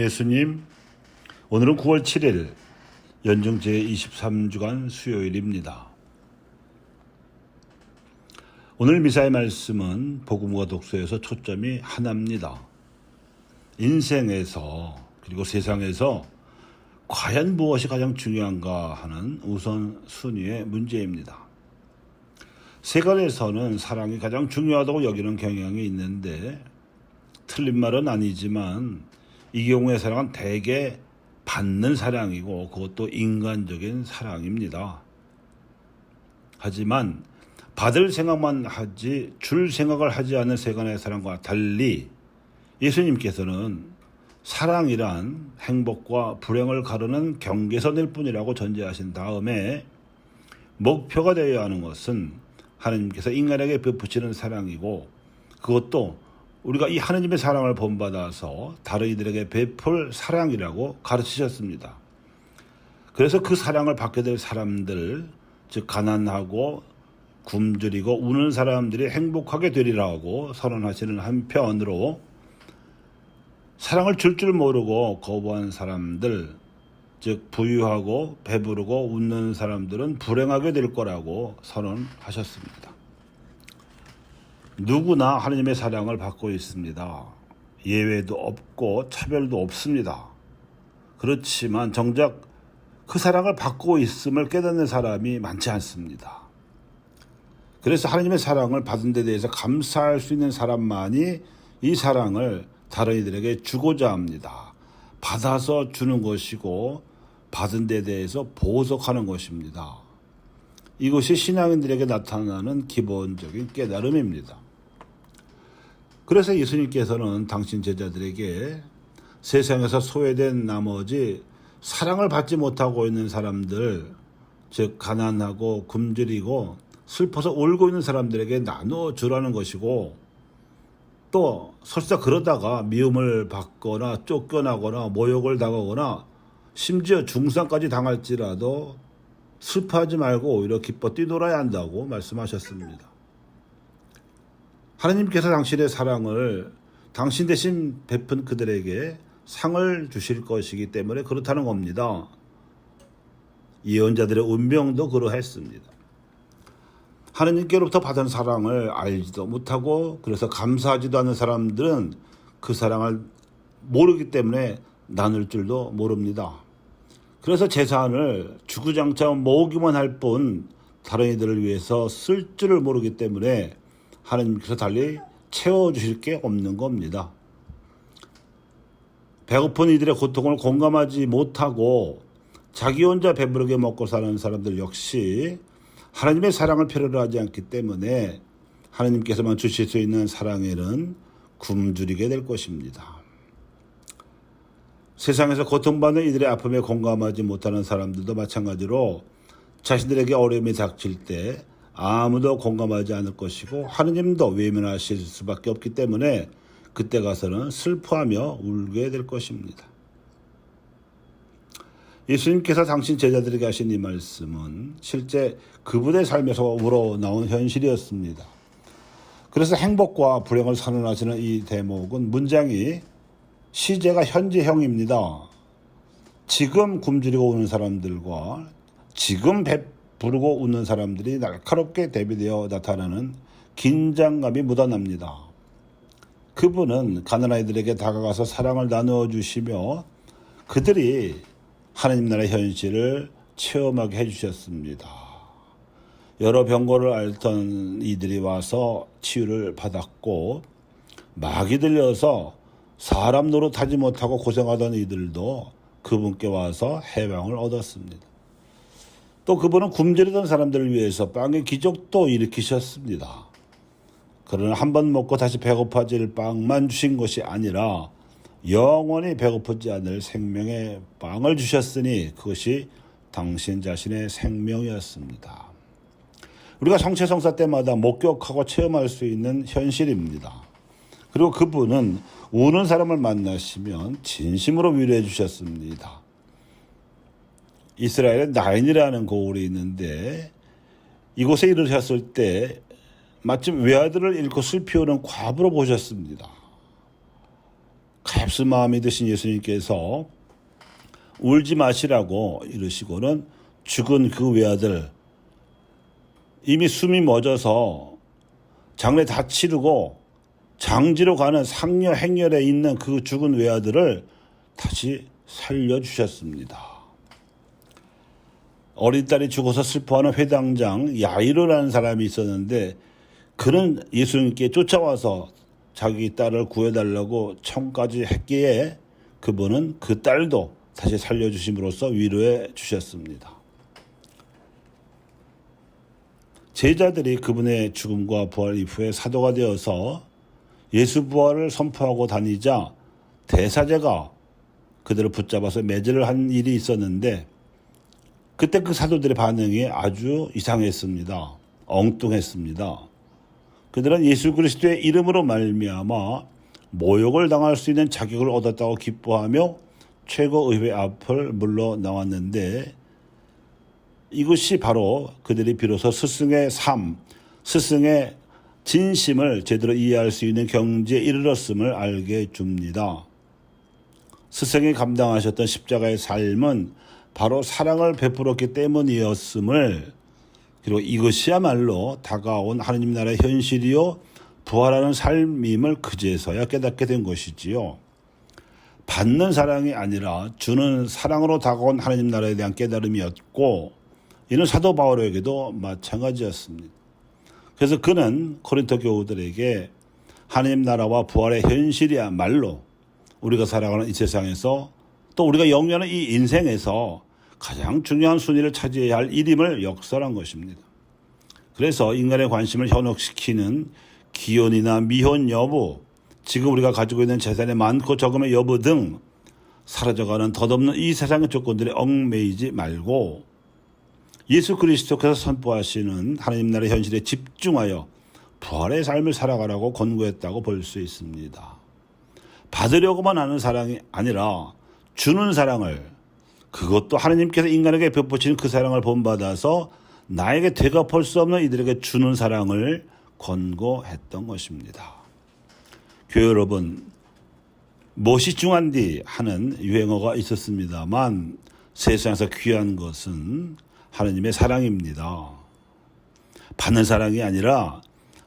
예수님, 오늘은 9월 7일 연중 제23주간 수요일입니다. 오늘 미사의 말씀은 복음과 독서에서 초점이 하나입니다. 인생에서 그리고 세상에서 과연 무엇이 가장 중요한가 하는 우선순위의 문제입니다. 세간에서는 사랑이 가장 중요하다고 여기는 경향이 있는데 틀린 말은 아니지만 이 경우의 사랑은 대개 받는 사랑이고 그것도 인간적인 사랑입니다. 하지만 받을 생각만 하지 줄 생각을 하지 않는 세간의 사랑과 달리 예수님께서는 사랑이란 행복과 불행을 가르는 경계선일 뿐이라고 전제하신 다음에 목표가 되어야 하는 것은 하나님께서 인간에게 베푸시는 사랑이고 그것도 우리가 이 하나님의 사랑을 본받아서 다른 이들에게 베풀 사랑이라고 가르치셨습니다. 그래서 그 사랑을 받게 될 사람들, 즉 가난하고 굶주리고 우는 사람들이 행복하게 되리라고 선언하시는 한편으로 사랑을 줄 모르고 거부한 사람들, 즉 부유하고 배부르고 웃는 사람들은 불행하게 될 거라고 선언하셨습니다. 누구나 하나님의 사랑을 받고 있습니다. 예외도 없고 차별도 없습니다. 그렇지만 정작 그 사랑을 받고 있음을 깨닫는 사람이 많지 않습니다. 그래서 하나님의 사랑을 받은 데 대해서 감사할 수 있는 사람만이 이 사랑을 다른 이들에게 주고자 합니다. 받아서 주는 것이고 받은 데 대해서 보석하는 것입니다. 이것이 신앙인들에게 나타나는 기본적인 깨달음입니다. 그래서 예수님께서는 당신 제자들에게 세상에서 소외된 나머지 사랑을 받지 못하고 있는 사람들, 즉 가난하고 굶주리고 슬퍼서 울고 있는 사람들에게 나눠주라는 것이고 또 설사 그러다가 미움을 받거나 쫓겨나거나 모욕을 당하거나 심지어 중상까지 당할지라도 슬퍼하지 말고 오히려 기뻐 뛰놀아야 한다고 말씀하셨습니다. 하나님께서 당신의 사랑을 당신 대신 베푼 그들에게 상을 주실 것이기 때문에 그렇다는 겁니다. 예언자들의 운명도 그러했습니다. 하나님께로부터 받은 사랑을 알지도 못하고 그래서 감사하지도 않는 사람들은 그 사랑을 모르기 때문에 나눌 줄도 모릅니다. 그래서 재산을 주구장창 모으기만 할 뿐 다른 이들을 위해서 쓸 줄을 모르기 때문에 하나님께서 달리 채워주실 게 없는 겁니다. 배고픈 이들의 고통을 공감하지 못하고 자기 혼자 배부르게 먹고 사는 사람들 역시 하나님의 사랑을 필요로 하지 않기 때문에 하나님께서만 주실 수 있는 사랑에는 굶주리게 될 것입니다. 세상에서 고통받는 이들의 아픔에 공감하지 못하는 사람들도 마찬가지로 자신들에게 어려움이 닥칠 때 아무도 공감하지 않을 것이고 하느님도 외면하실 수밖에 없기 때문에 그때 가서는 슬퍼하며 울게 될 것입니다. 예수님께서 당신 제자들에게 하신 이 말씀은 실제 그분의 삶에서 우러나온 현실이었습니다. 그래서 행복과 불행을 선언하시는 이 대목은 문장이 시제가 현재형입니다. 지금 굶주리고 우는 사람들과 지금 배부르고 웃는 사람들이 날카롭게 대비되어 나타나는 긴장감이 묻어납니다. 그분은 가난한 이들에게 다가가서 사랑을 나누어 주시며 그들이 하나님 나라의 현실을 체험하게 해주셨습니다. 여러 병고를 앓던 이들이 와서 치유를 받았고 막이 들려서 사람 노릇하지 못하고 고생하던 이들도 그분께 와서 해방을 얻었습니다. 또 그분은 굶주리던 사람들을 위해서 빵의 기적도 일으키셨습니다. 그러나 한 번 먹고 다시 배고파질 빵만 주신 것이 아니라 영원히 배고프지 않을 생명의 빵을 주셨으니 그것이 당신 자신의 생명이었습니다. 우리가 성체성사 때마다 목격하고 체험할 수 있는 현실입니다. 그리고 그분은 우는 사람을 만나시면 진심으로 위로해 주셨습니다. 이스라엘에 나인이라는 고을이 있는데 이곳에 이르셨을 때 마침 외아들을 잃고 슬피 오는 과부로 보셨습니다. 가엾은 마음이 드신 예수님께서 울지 마시라고 이러시고는 죽은 그 외아들, 이미 숨이 멎어서 장례 다 치르고 장지로 가는 상녀 행렬에 있는 그 죽은 외아들을 다시 살려주셨습니다. 어린 딸이 죽어서 슬퍼하는 회당장 야이로라는 사람이 있었는데, 그는 예수님께 쫓아와서 자기 딸을 구해달라고 청까지 했기에 그분은 그 딸도 다시 살려주심으로써 위로해 주셨습니다. 제자들이 그분의 죽음과 부활 이후에 사도가 되어서 예수 부활을 선포하고 다니자 대사제가 그들을 붙잡아서 매질을 한 일이 있었는데, 그때 그 사도들의 반응이 아주 이상했습니다. 엉뚱했습니다. 그들은 예수 그리스도의 이름으로 말미암아 모욕을 당할 수 있는 자격을 얻었다고 기뻐하며 최고의회 앞을 물러나왔는데, 이것이 바로 그들이 비로소 스승의 삶, 스승의 진심을 제대로 이해할 수 있는 경지에 이르렀음을 알게 줍니다. 스승이 감당하셨던 십자가의 삶은 바로 사랑을 베풀었기 때문이었음을, 그리고 이것이야말로 다가온 하느님 나라의 현실이요 부활하는 삶임을 그제서야 깨닫게 된 것이지요. 받는 사랑이 아니라 주는 사랑으로 다가온 하느님 나라에 대한 깨달음이었고, 이는 사도 바울에게도 마찬가지였습니다. 그래서 그는 고린도 교우들에게 하느님 나라와 부활의 현실이야말로 우리가 살아가는 이 세상에서, 또 우리가 영위하는 이 인생에서 가장 중요한 순위를 차지해야 할 일임을 역설한 것입니다. 그래서 인간의 관심을 현혹시키는 기혼이나 미혼 여부, 지금 우리가 가지고 있는 재산의 많고 적음의 여부 등 사라져가는 덧없는 이 세상의 조건들에 얽매이지 말고 예수 그리스도께서 선포하시는 하나님 나라의 현실에 집중하여 부활의 삶을 살아가라고 권고했다고 볼 수 있습니다. 받으려고만 하는 사랑이 아니라 주는 사랑을, 그것도 하나님께서 인간에게 베푸시는 그 사랑을 본받아서 나에게 되갚을 수 없는 이들에게 주는 사랑을 권고했던 것입니다. 교회 여러분, 무엇이 중한디 하는 유행어가 있었습니다만 세상에서 귀한 것은 하나님의 사랑입니다. 받는 사랑이 아니라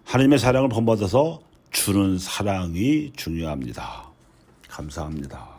하나님의 사랑을 본받아서 주는 사랑이 중요합니다. 감사합니다.